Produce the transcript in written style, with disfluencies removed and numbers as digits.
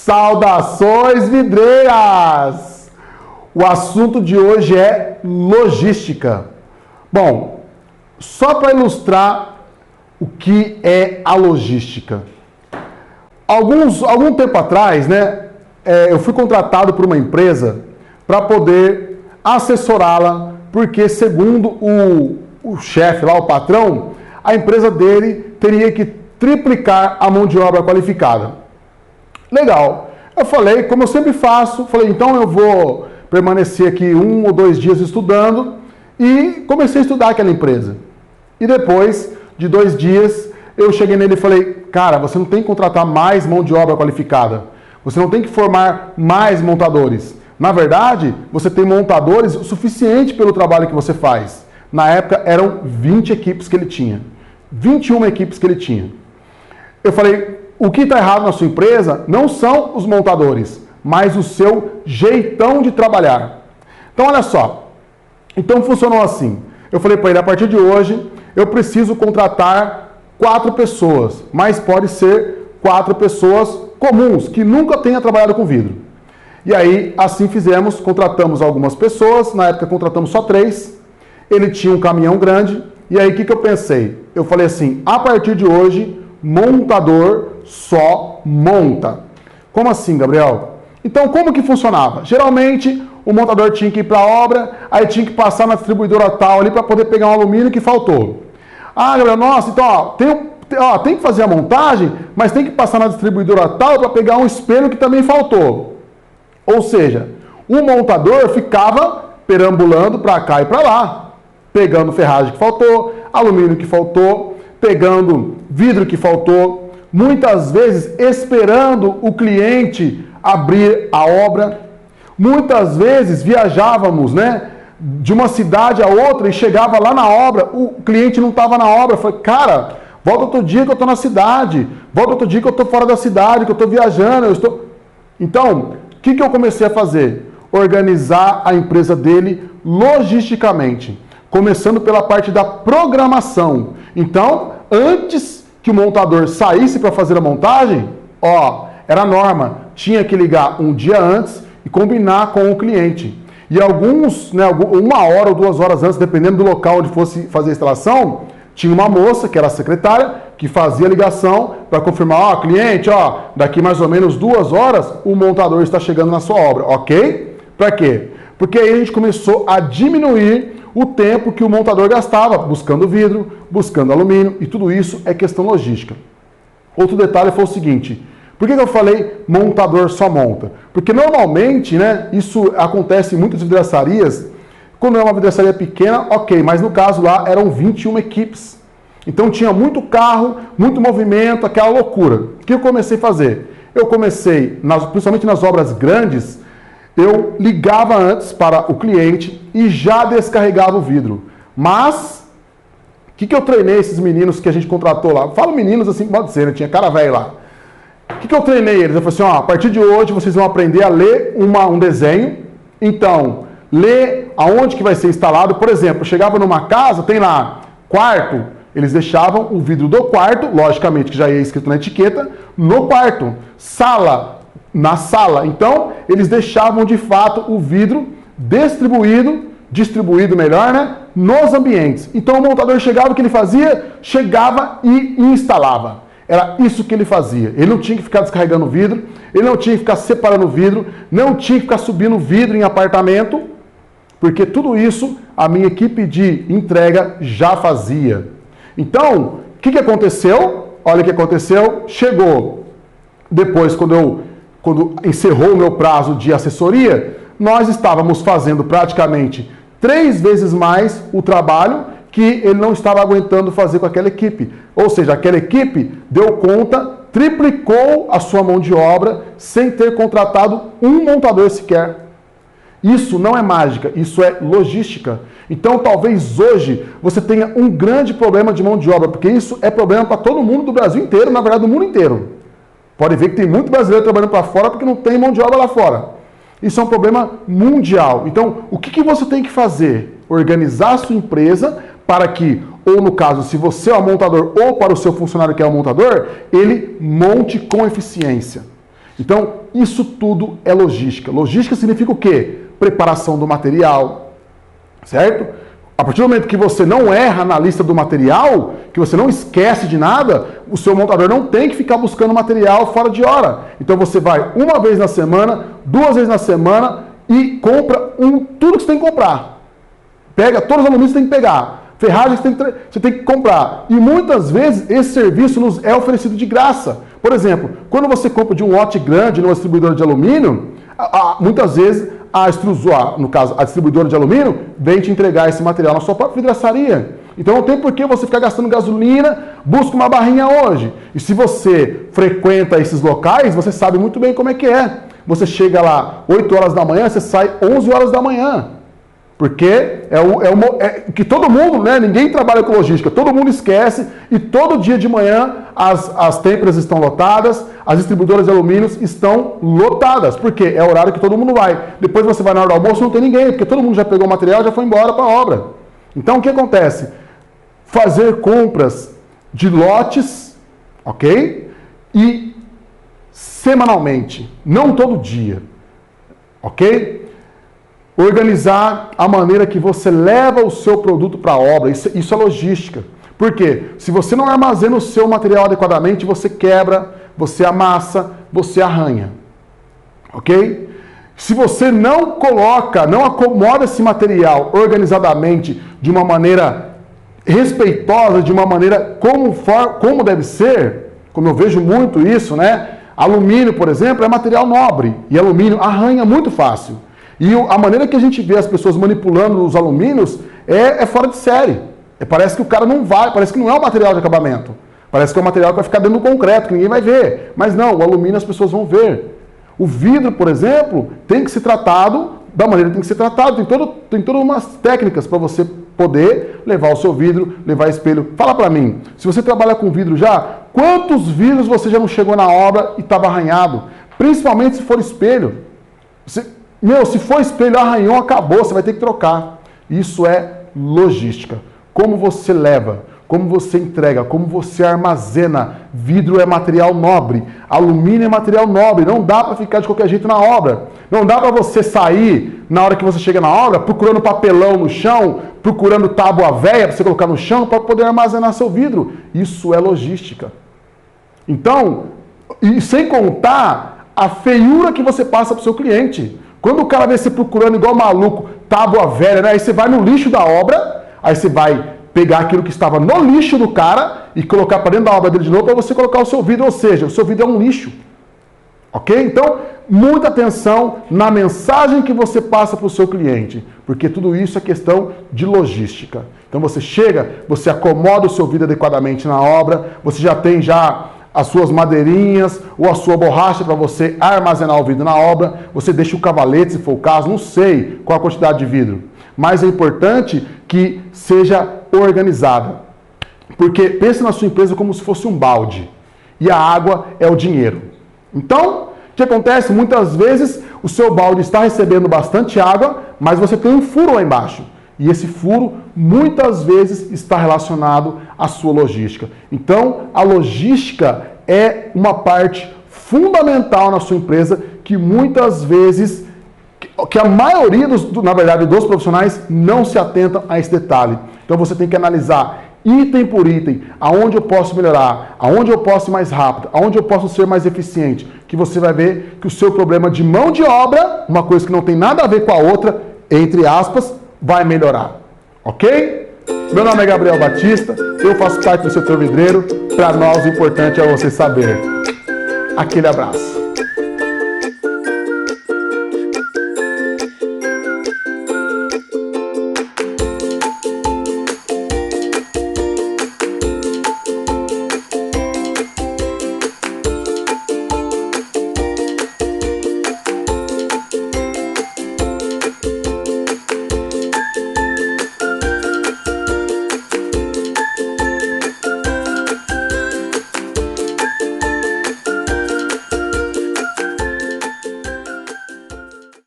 Saudações vidreiras! O assunto de hoje é logística. Bom, só para ilustrar o que é a logística. Algum tempo atrás, eu fui contratado por uma empresa para poder assessorá-la, porque segundo o chefe lá, o patrão, a empresa dele teria que triplicar a mão de obra qualificada. Legal. Eu falei, como eu sempre faço, então eu vou permanecer aqui 1 ou 2 dias estudando e comecei a estudar aquela empresa. E depois de 2 dias, eu cheguei nele e falei, cara, você não tem que contratar mais mão de obra qualificada. Você não tem que formar mais montadores. Na verdade, você tem montadores o suficiente pelo trabalho que você faz. Na época, eram 20 equipes que ele tinha. 21 equipes que ele tinha. Eu falei, o que está errado na sua empresa não são os montadores, mas o seu jeitão de trabalhar. Então, olha só. Então, funcionou assim. Eu falei para ele, a partir de hoje, eu preciso contratar 4 pessoas, mas pode ser 4 pessoas comuns, que nunca tenham trabalhado com vidro. E aí, assim fizemos, contratamos algumas pessoas, na época contratamos só 3, ele tinha um caminhão grande, e aí o que eu pensei? Eu falei assim, a partir de hoje, montador só monta. Como assim, Gabriel? Então, como que funcionava? Geralmente, o montador tinha que ir para a obra, aí tinha que passar na distribuidora tal ali para poder pegar um alumínio que faltou. Ah, Gabriel, nossa, então, tem que fazer a montagem, mas tem que passar na distribuidora tal para pegar um espelho que também faltou. Ou seja, o montador ficava perambulando para cá e para lá, pegando ferragem que faltou, alumínio que faltou, pegando vidro que faltou, muitas vezes esperando o cliente abrir a obra. Muitas vezes viajávamos, de uma cidade a outra e chegava lá na obra, o cliente não estava na obra. Eu falei, cara, volta outro dia que eu estou na cidade, volta outro dia que eu estou fora da cidade, que eu estou viajando, Então, o que eu comecei a fazer? Organizar a empresa dele logisticamente, começando pela parte da programação. Então, antes que o montador saísse para fazer a montagem, era norma, tinha que ligar um dia antes e combinar com o cliente. E alguns, 1 hora ou 2 horas antes, dependendo do local onde fosse fazer a instalação, tinha uma moça, que era a secretária, que fazia a ligação para confirmar, cliente, daqui mais ou menos 2 horas, o montador está chegando na sua obra, ok? Para quê? Porque aí a gente começou a diminuir o tempo que o montador gastava buscando vidro, buscando alumínio, e tudo isso é questão logística. Outro detalhe foi o seguinte, por que eu falei montador só monta? Porque normalmente, isso acontece em muitas vidraçarias, quando é uma vidraçaria pequena, ok, mas no caso lá eram 21 equipes. Então tinha muito carro, muito movimento, aquela loucura. O que eu comecei a fazer? Eu comecei, principalmente nas obras grandes, eu ligava antes para o cliente e já descarregava o vidro. Mas, o que eu treinei esses meninos que a gente contratou lá? Falo meninos assim, pode ser, tinha cara velho lá. O que eu treinei eles? Eu falei assim, a partir de hoje vocês vão aprender a ler um desenho. Então, ler aonde que vai ser instalado. Por exemplo, chegava numa casa, tem lá quarto, eles deixavam o vidro do quarto, logicamente que já ia escrito na etiqueta, no quarto. Sala, na sala. Então, eles deixavam de fato o vidro distribuído melhor, nos ambientes. Então, o montador chegava, o que ele fazia? Chegava e instalava. Era isso que ele fazia. Ele não tinha que ficar descarregando vidro, ele não tinha que ficar separando vidro, não tinha que ficar subindo vidro em apartamento, porque tudo isso a minha equipe de entrega já fazia. Então, o que aconteceu? Olha o que aconteceu. Chegou depois, quando encerrou o meu prazo de assessoria, nós estávamos fazendo praticamente 3 vezes mais o trabalho que ele não estava aguentando fazer com aquela equipe. Ou seja, aquela equipe deu conta, triplicou a sua mão de obra sem ter contratado um montador sequer. Isso não é mágica, isso é logística. Então, talvez hoje você tenha um grande problema de mão de obra, porque isso é problema para todo mundo do Brasil inteiro, na verdade, do mundo inteiro. Pode ver que tem muito brasileiro trabalhando para fora porque não tem mão de obra lá fora. Isso é um problema mundial. Então, o que você tem que fazer? Organizar a sua empresa para que, ou no caso, se você é o montador, ou para o seu funcionário que é o montador, ele monte com eficiência. Então, isso tudo é logística. Logística significa o quê? Preparação do material, certo? A partir do momento que você não erra na lista do material, que você não esquece de nada, o seu montador não tem que ficar buscando material fora de hora. Então você vai uma vez na semana, 2 vezes na semana e compra tudo que você tem que comprar. Pega todos os alumínios que você tem que pegar. Ferragens você tem que comprar. E muitas vezes esse serviço nos é oferecido de graça. Por exemplo, quando você compra de um lote grande numa distribuidora de alumínio, muitas vezes no caso, a distribuidora de alumínio vem te entregar esse material na sua própria vidraçaria. Então não tem por que você ficar gastando gasolina, busca uma barrinha hoje. E se você frequenta esses locais, você sabe muito bem como é que é. Você chega lá 8 horas da manhã, você sai 11 horas da manhã. Porque que todo mundo, né? Ninguém trabalha com logística, todo mundo esquece e todo dia de manhã as têmperas estão lotadas, as distribuidoras de alumínios estão lotadas, porque é o horário que todo mundo vai. Depois você vai na hora do almoço, não tem ninguém, porque todo mundo já pegou o material e já foi embora para a obra. Então o que acontece? Fazer compras de lotes, ok? E semanalmente, não todo dia, ok? Organizar a maneira que você leva o seu produto para a obra, isso é logística. Por quê? Se você não armazena o seu material adequadamente, você quebra, você amassa, você arranha. Ok? Se você não acomoda esse material organizadamente, de uma maneira respeitosa, de uma maneira como deve ser, como eu vejo muito isso, né? Alumínio, por exemplo, é material nobre e alumínio arranha muito fácil. E a maneira que a gente vê as pessoas manipulando os alumínios é fora de série. Parece que o cara não vai, parece que não é um material de acabamento. Parece que é um material que vai ficar dentro do concreto, que ninguém vai ver. Mas não, o alumínio as pessoas vão ver. O vidro, por exemplo, tem que ser tratado da maneira que tem que ser tratado. Tem todas umas técnicas para você poder levar o seu vidro, levar espelho. Fala para mim, se você trabalha com vidro já, quantos vidros você já não chegou na obra e estava arranhado? Principalmente se for espelho. Se for espelho, arranhou, acabou, você vai ter que trocar. Isso é logística. Como você leva, como você entrega, como você armazena. Vidro é material nobre, alumínio é material nobre. Não dá para ficar de qualquer jeito na obra. Não dá para você sair, na hora que você chega na obra, procurando papelão no chão, procurando tábua velha para você colocar no chão para poder armazenar seu vidro. Isso é logística. Então, e sem contar a feiura que você passa para o seu cliente. Quando o cara vê você procurando igual maluco, tábua velha, né? Aí você vai no lixo da obra, aí você vai pegar aquilo que estava no lixo do cara e colocar para dentro da obra dele de novo para você colocar o seu vidro, ou seja, o seu vidro é um lixo. Ok? Então, muita atenção na mensagem que você passa para o seu cliente, porque tudo isso é questão de logística. Então você chega, você acomoda o seu vidro adequadamente na obra, você já tem as suas madeirinhas ou a sua borracha para você armazenar o vidro na obra, você deixa o cavalete, se for o caso, não sei qual a quantidade de vidro, mas é importante que seja organizada, porque pense na sua empresa como se fosse um balde, e a água é o dinheiro. Então, o que acontece? Muitas vezes o seu balde está recebendo bastante água, mas você tem um furo lá embaixo. E esse furo, muitas vezes, está relacionado à sua logística. Então, a logística é uma parte fundamental na sua empresa que muitas vezes, que a maioria, na verdade, dos profissionais não se atentam a esse detalhe. Então, você tem que analisar item por item, aonde eu posso melhorar, aonde eu posso ir mais rápido, aonde eu posso ser mais eficiente, que você vai ver que o seu problema de mão de obra, uma coisa que não tem nada a ver com a outra, entre aspas, vai melhorar, ok? Meu nome é Gabriel Batista, eu faço parte do setor vidreiro, para nós o importante é você saber. Aquele abraço.